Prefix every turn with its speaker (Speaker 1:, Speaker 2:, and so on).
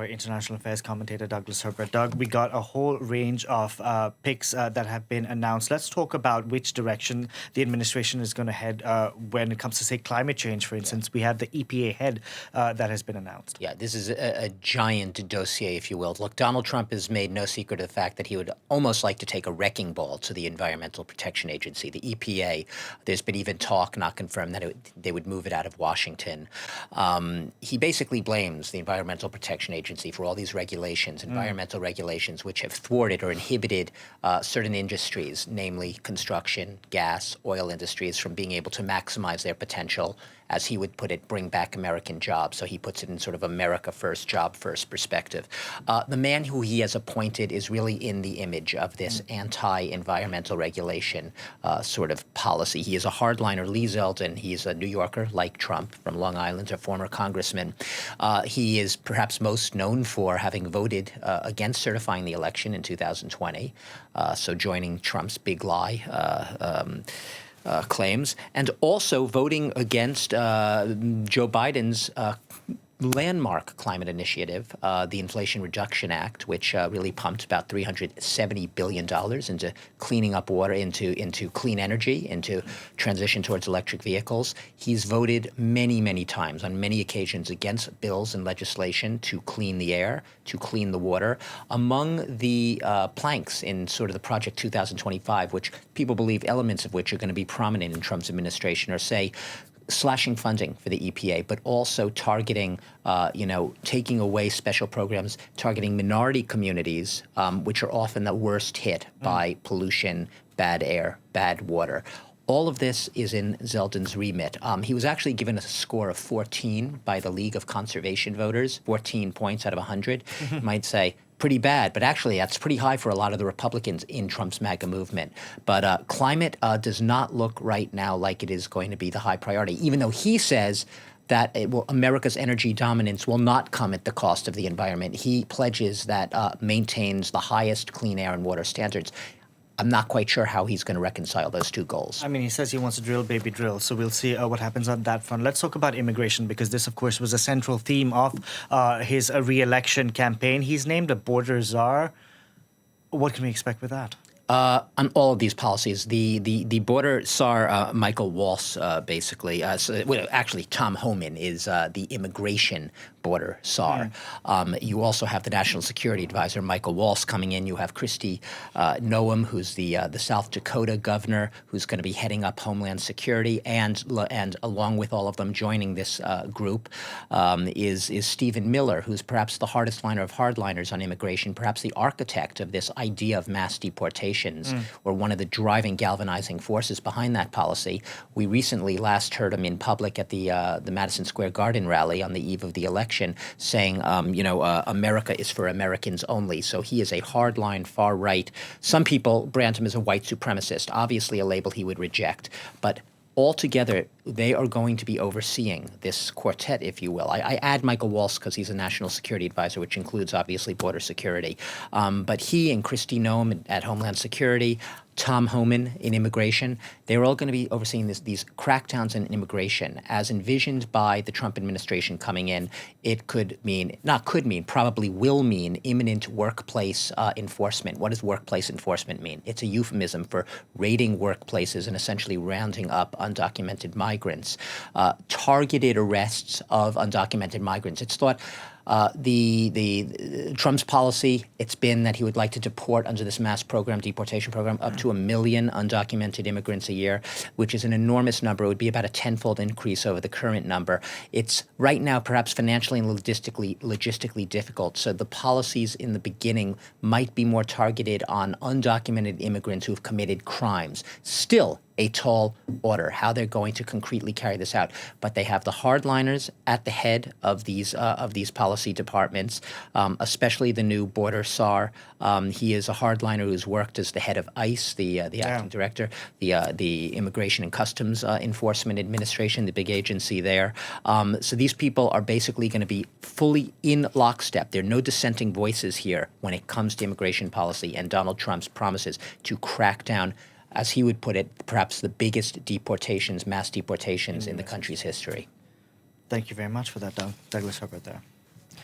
Speaker 1: international affairs commentator, Douglas Herbert. Doug, we got a whole range of picks that have been announced. Let's talk about which direction the administration is going to head when it comes to, say, climate change, for instance. We have the EPA head that has been announced.
Speaker 2: Yeah, this is a giant dossier, if you will. Look, Donald Trump has made no secret of the fact that he would almost like to take a wrecking ball to the Environmental Protection Agency, the EPA. There's been even talk, not confirmed, that they would move it out of Washington. He basically blames the Environmental Protection Agency for all these regulations, environmental regulations, which have thwarted or inhibited certain industries, namely construction, gas, oil industries, from being able to maximize their potential, as he would put it, bring back American jobs. So he puts it in sort of America first, job first perspective. The man who he has appointed is really in the image of this anti-environmental regulation sort of policy. He is a hardliner. Lee Zeldin, he's a New Yorker, like Trump, from Long Island, a former congressman. He is perhaps most known for having voted against certifying the election in 2020, so joining Trump's big lie claims, and also voting against Joe Biden's landmark climate initiative, the Inflation Reduction Act, which really pumped about $370 billion into cleaning up water, into clean energy, into transition towards electric vehicles. He's voted many, many times, on many occasions, against bills and legislation to clean the air, to clean the water. Among the planks in sort of the Project 2025, which people believe elements of which are going to be prominent in Trump's administration, are, say, slashing funding for the EPA, but also targeting, taking away special programs, targeting minority communities, which are often the worst hit by pollution, bad air, bad water. All of this is in Zeldin's remit. He was actually given a score of 14 by the League of Conservation Voters, 14 points out of 100. You might say, pretty bad, but actually that's pretty high for a lot of the Republicans in Trump's MAGA movement. But climate does not look right now like it is going to be the high priority, even though he says that America's energy dominance will not come at the cost of the environment. He pledges that maintains the highest clean air and water standards. I'm not quite sure how he's going to reconcile those two goals.
Speaker 1: I mean, he says he wants to drill, baby, drill. So we'll see what happens on that front. Let's talk about immigration, because this, of course, was a central theme of his re-election campaign. He's named a border czar. What can we expect with that?
Speaker 2: On all of these policies, the border czar, Michael Waltz, basically, actually Tom Homan is the immigration border czar. You also have the National Security Advisor, Michael Waltz, coming in. You have Kristi Noem, who's the South Dakota governor, who's going to be heading up Homeland Security, and along with all of them joining this group is Stephen Miller, who's perhaps the hardest liner of hardliners on immigration, perhaps the architect of this idea of mass deportation. Or one of the driving, galvanizing forces behind that policy. We recently last heard him in public at the Madison Square Garden rally on the eve of the election, saying, America is for Americans only. So he is a hardline, far right. Some people brand him as a white supremacist, obviously a label he would reject. But altogether, they are going to be overseeing this quartet, if you will. I add Michael Waltz because he's a national security advisor, which includes, obviously, border security. But he and Kristi Noem at Homeland Security, Tom Homan in immigration, they're all going to be overseeing these crackdowns in immigration as envisioned by the Trump administration coming in. It probably will mean imminent workplace enforcement. What does workplace enforcement mean? It's a euphemism for raiding workplaces and essentially rounding up undocumented migrants, targeted arrests of undocumented migrants. It's thought Trump's policy, it's been that he would like to deport under this mass deportation program, up to 1 million undocumented immigrants a year, which is an enormous number. It would be about a tenfold increase over the current number. It's right now perhaps financially and logistically difficult. So the policies in the beginning might be more targeted on undocumented immigrants who have committed crimes. Still, a tall order, how they're going to concretely carry this out. But they have the hardliners at the head of these policy departments, especially the new border czar. He is a hardliner who's worked as the head of ICE, the acting director, the Immigration and Customs Enforcement Administration, the big agency there. So these people are basically going to be fully in lockstep. There are no dissenting voices here when it comes to immigration policy and Donald Trump's promises to crack down, as he would put it, perhaps the biggest mass deportations in the country's history.
Speaker 1: Thank you very much for that, Douglas Herbert there.